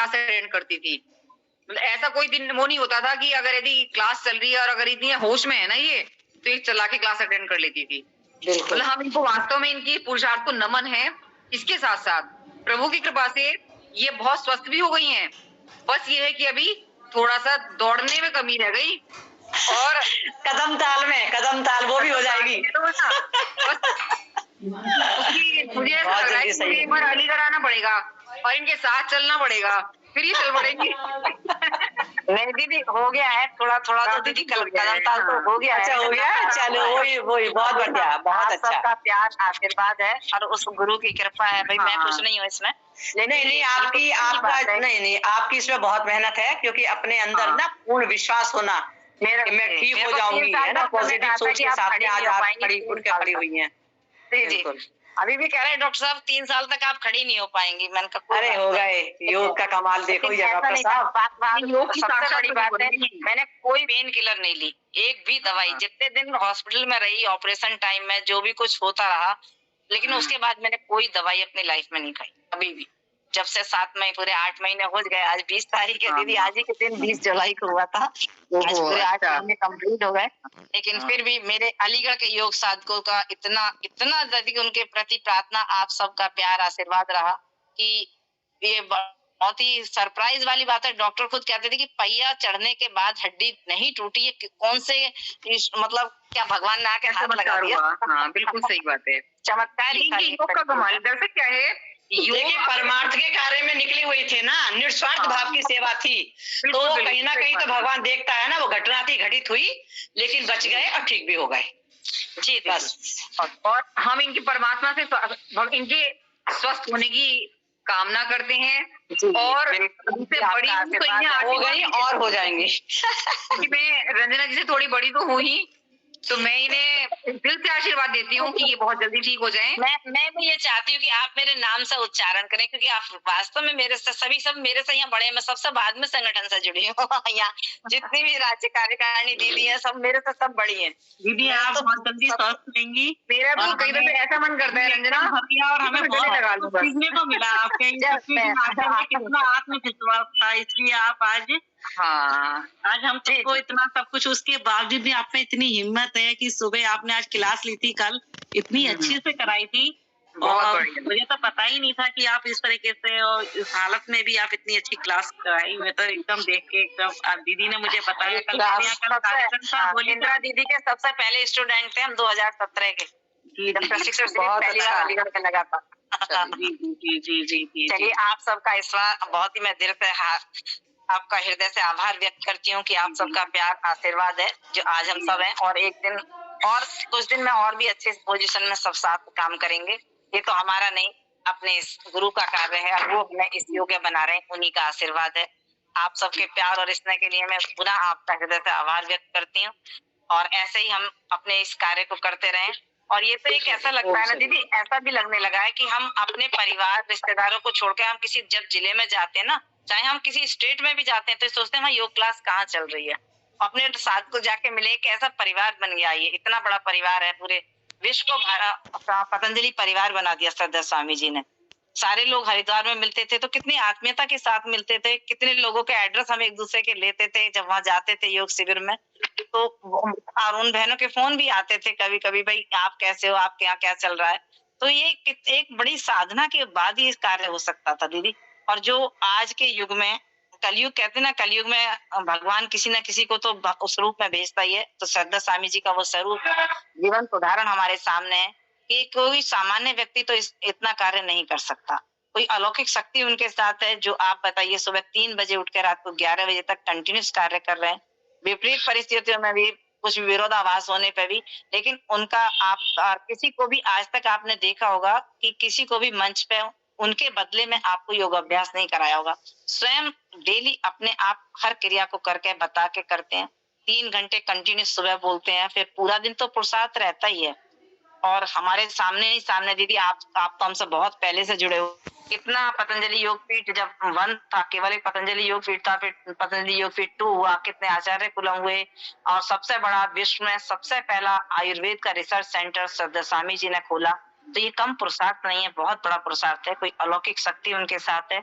Class attend करती थी। मतलब ऐसा कोई दिन वो नहीं होता था कि अगर यदि क्लास चल रही है और अगर इतनी होश में है ना ये, तो ये चला के क्लास अटेंड कर लेती थी। बिल्कुल। मतलब हम इनको वास्तव में इनकी पुरुषार्थ को नमन है। इसके साथ-साथ प्रभु की कृपा से ये बहुत स्वस्थ भी हो गई हैं। बस ये है कि अभी थोड़ा-सा दौड़ने में कमी रह गई और कदम ताल वो भी हो जाएगी। तो ना उसकी मुझे ऐसा बहुत लग रहा है जल्दी कि सही मुझे एक होगी। बार अलीगढ़ आना पड़ेगा और इनके साथ चलना पड़ेगा, फिर ये चल पड़ेंगी। नहीं दीदी हो गया है थोड़ा तो दीदी हो गया कदम है, ताल तो हाँ। हो गया है। अच्छा हो गया है, चलो वही बहुत बढ़िया, बहुत अच्छा। सबका प्यार आशीर्वाद है और उस गुरु की कृपा है भाई। मैं हाँ। कुछ नहीं हूँ इसमें, नहीं आपका नहीं आपकी इसमें बहुत मेहनत है क्योंकि अपने अंदर हाँ। ना पूर्ण विश्वास होना कि मैं ठीक हो जाऊंगी, है ना, पॉजिटिव सोच के साथ में आज आप खड़ी उठ के खड़ी हुई हैं। जी जी। अभी भी कह रहे हैं डॉक्टर साहब 3 साल तक आप खड़ी नहीं हो पाएंगी। मैंने कहा अरे हो गए, योग का कमाल देखो ये डॉक्टर साहब। योग की सबसे साक्षात बड़ी बात है, बनेगी। मैंने कोई पेन किलर नहीं ली, एक भी दवाई। हाँ। जितने दिन हॉस्पिटल में रही, ऑपरेशन टाइम में जो भी कुछ होता रहा, लेकिन उसके बाद मैंने कोई दवाई अपनी लाइफ में नहीं खाई कभी भी। जब से 7 महीने पूरे 8 महीने हो गए, आज 20 तारीख है दीदी, आज ही के दिन 20 जुलाई को हुआ था। आज पूरे 8 महीने कंप्लीट हो गए, लेकिन फिर भी मेरे अलीगढ़ के योग साधकों का इतना अधिक उनके प्रति प्रार्थना, आप सबका प्यार आशीर्वाद रहा कि ये बहुत ही सरप्राइज वाली बात है। डॉक्टर खुद कहते थे कि पहिया चढ़ने के बाद हड्डी नहीं टूटी, ये कौन से मतलब क्या भगवान ने आके हाथ लगा दिया। हाँ, बिल्कुल सही बात है। चमत्कार ही योग का कमाल दरअसल क्या है, देखिए परमार्थ के कार्य में निकली हुई थी ना, निस्वार्थ भाव की सेवा थी, तो कहीं ना कहीं तो भगवान देखता है ना। वो घटना थी, घटित हुई, लेकिन बच गए और ठीक भी हो गए। जी बस और हम इनकी परमात्मा से इनके स्वस्थ होने की कामना करते हैं और इनसे बड़ी हो गई और हो जाएंगी। कि मैं रंजना जी से थोड़ी बड़ी तो हूँ ही, तो मैं इन्हें दिल से आशीर्वाद देती हूँ कि ये बहुत जल्दी ठीक हो जाएं। मैं भी ये चाहती हूँ कि आप मेरे नाम से उच्चारण करें, क्योंकि आप वास्तव में मेरे से सब मेरे से यहाँ बड़े हैं। मैं सबसे बाद में संगठन से जुड़ी हूँ। यहाँ जितनी भी राज्य कार्यकारिणी दीदी है, सब मेरे से सब बड़ी है। दीदी आप बहुत जल्दी स्वस्थ रहेंगी। मेरा भी कई दफे ऐसा मन करता है रंजना, और हमें बहुत सीखने को मिला आपके कितना आत्मविश्वास था, इसलिए आप आज आज हम सबको इतना सब कुछ, उसके बावजूद भी आप में इतनी हिम्मत है कि सुबह आपने आज क्लास ली थी, कल इतनी अच्छे से कराई थी और मुझे तो पता ही नहीं था कि आप इस तरीके से और इस हालत में भी आप इतनी अच्छी क्लास कराई। मैं तो एकदम देख के एकदम, दीदी ने मुझे बताया कल कार्यक्रम था, इंदिरा दीदी के सबसे पहले स्टूडेंट थे हम 2017 के। पहली बार अलीगढ़ में लगा था। जी। चलिए आप सबका इस बार बहुत ही मैं दिल से आपका हृदय से आभार व्यक्त करती हूँ कि आप सबका प्यार आशीर्वाद है जो आज हम सब हैं, और एक दिन और कुछ दिन में और भी अच्छे पोजीशन में सब साथ काम करेंगे। ये तो हमारा नहीं, अपने इस गुरु का कार्य है और वो हमें इस योग्य बना रहे हैं, उन्हीं का आशीर्वाद है। आप सबके प्यार और स्नेह के लिए मैं पुनः आपका हृदय से आभार व्यक्त करती हूँ, और ऐसे ही हम अपने इस कार्य को करते रहें। और ये तो एक ऐसा लगता है ना दीदी, ऐसा भी लगने लगा है कि हम अपने परिवार रिश्तेदारों को छोड़कर हम किसी जब जिले में जाते हैं ना, चाहे हम किसी स्टेट में भी जाते हैं, तो सोचते हैं योग क्लास कहाँ चल रही है। अपने साथ को जाके मिले, कैसा परिवार बन गया, ये इतना बड़ा परिवार है, पूरे विश्व को पतंजलि परिवार बना दिया श्रद्धा स्वामी जी ने। सारे लोग हरिद्वार में मिलते थे तो कितनी आत्मीयता के साथ मिलते थे, कितने लोगों के एड्रेस हम एक दूसरे के लेते थे जब वहां जाते थे योग शिविर में। तो और उन बहनों के फोन भी आते थे कभी कभी, भाई आप कैसे हो, आपके यहाँ क्या चल रहा है। तो ये एक बड़ी साधना के बाद ही कार्य हो सकता था दीदी। और जो आज के युग में कलयुग कहते हैं ना, कलयुग में भगवान किसी न किसी को तो उस रूप में भेजता ही है। तो श्रद्धा स्वामी जी का वो स्वरूप जीवंत उदाहरण हमारे सामने है कि कोई सामान्य व्यक्ति तो इतना कार्य नहीं कर सकता। कोई अलौकिक शक्ति उनके साथ है, जो आप बताइए सुबह 3 बजे उठ कर रात को 11 बजे तक कंटिन्यूस कार्य कर रहे हैं, विपरीत परिस्थितियों में भी, कुछ विरोधाभास होने पे भी। लेकिन उनका आप किसी को भी आज तक आपने देखा होगा कि किसी को भी मंच पे उनके बदले में आपको योग अभ्यास नहीं कराया होगा। स्वयं डेली अपने आप हर क्रिया को करके बता के करते हैं। 3 घंटे कंटिन्यूस सुबह बोलते हैं, फिर पूरा दिन तो पुरुषार्थ रहता ही है। और हमारे सामने दीदी आप तो हमसे बहुत पहले से जुड़े हो। कितना पतंजलि योग पीठ जब 1 था, केवल एक पतंजलि योग पीठ था, फिर पतंजलि योग पीठ 2 हुआ, कितने आचार्य कुलम हुए, और सबसे बड़ा विश्व में सबसे पहला आयुर्वेद का रिसर्च सेंटर श्रद्धा स्वामी जी ने खोला। तो ये कम पुरुषार्थ नहीं है, बहुत बड़ा पुरुषार्थ है, कोई अलौकिक शक्ति उनके साथ है।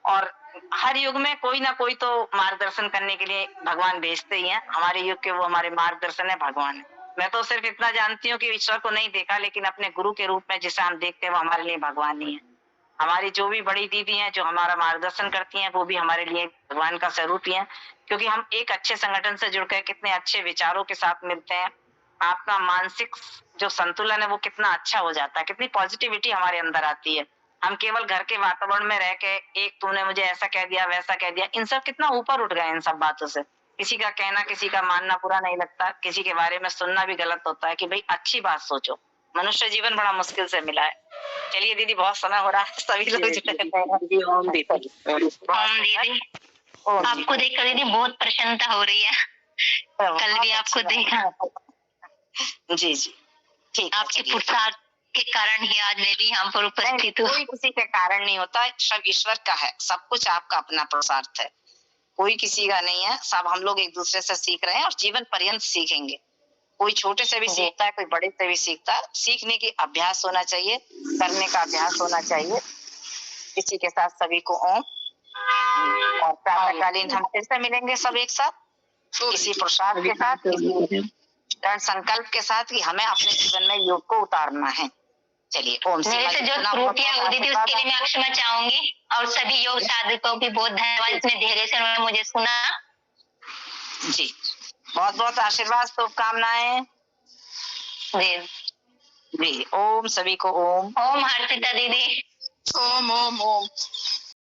और हर युग में कोई ना कोई तो मार्गदर्शन करने के लिए भगवान भेजते ही हैं। हमारे युग के वो हमारे मार्गदर्शन है, भगवान है। मैं तो सिर्फ इतना जानती हूँ कि ईश्वर को नहीं देखा, लेकिन अपने गुरु के रूप में जिसे हम देखते हैं वो हमारे लिए भगवान ही है। हमारी जो भी बड़ी दीदी हैं जो हमारा मार्गदर्शन करती हैं वो भी हमारे लिए भगवान का स्वरूप ही है, क्योंकि हम एक अच्छे संगठन से जुड़कर कितने अच्छे विचारों के साथ मिलते हैं। आपका मानसिक जो संतुलन है वो कितना अच्छा हो जाता है, कितनी पॉजिटिविटी हमारे अंदर आती है। हम केवल घर के वातावरण में रह के एक तूने मुझे ऐसा कह दिया वैसा कह दिया, इन सब कितना ऊपर उठ गए इन सब बातों से। किसी का कहना किसी का मानना बुरा नहीं लगता, किसी के बारे में सुनना भी गलत होता है कि भाई अच्छी बात सोचो। मनुष्य जीवन बड़ा मुश्किल से मिला है। चलिए दीदी, बहुत समय हो रहा है, सभी लोग ओम दीदी। आपको देखकर दीदी बहुत प्रसन्नता हो रही है। कल भी आपको देखा। जी जी ठीक, आपके पुरुषार्थ के कारण ही आज मैं भी यहाँ पर उपस्थित हूँ। कोई किसी के कारण नहीं होता, सब ईश्वर का है। सब कुछ आपका अपना पुरुषार्थ है, कोई किसी का नहीं है। सब हम लोग एक दूसरे से सीख रहे हैं और जीवन पर्यंत सीखेंगे। कोई छोटे से भी सीखता है, कोई बड़े से भी सीखता है। सीखने की अभ्यास होना चाहिए, करने का अभ्यास होना चाहिए। इसी के साथ सभी को ओम। और प्रातःकालीन हम फिर से मिलेंगे सब एक साथ, इसी पुरुषार्थ के साथ, इसी दृढ़ संकल्प के साथ कि हमें अपने जीवन में योग को उतारना है। चलिए ओम। मेरे से जो त्रुटियां हुई थी उसके लिए मैं क्षमा चाहूंगी, और सभी योग साधकों की बहुत धन्यवाद, इतने धैर्य से उन्होंने मुझे सुना। जी, बहुत बहुत आशीर्वाद, शुभकामनाएं जी। ओम, सभी को ओम। ओम हर्षिता दीदी। ओम ओम ओम।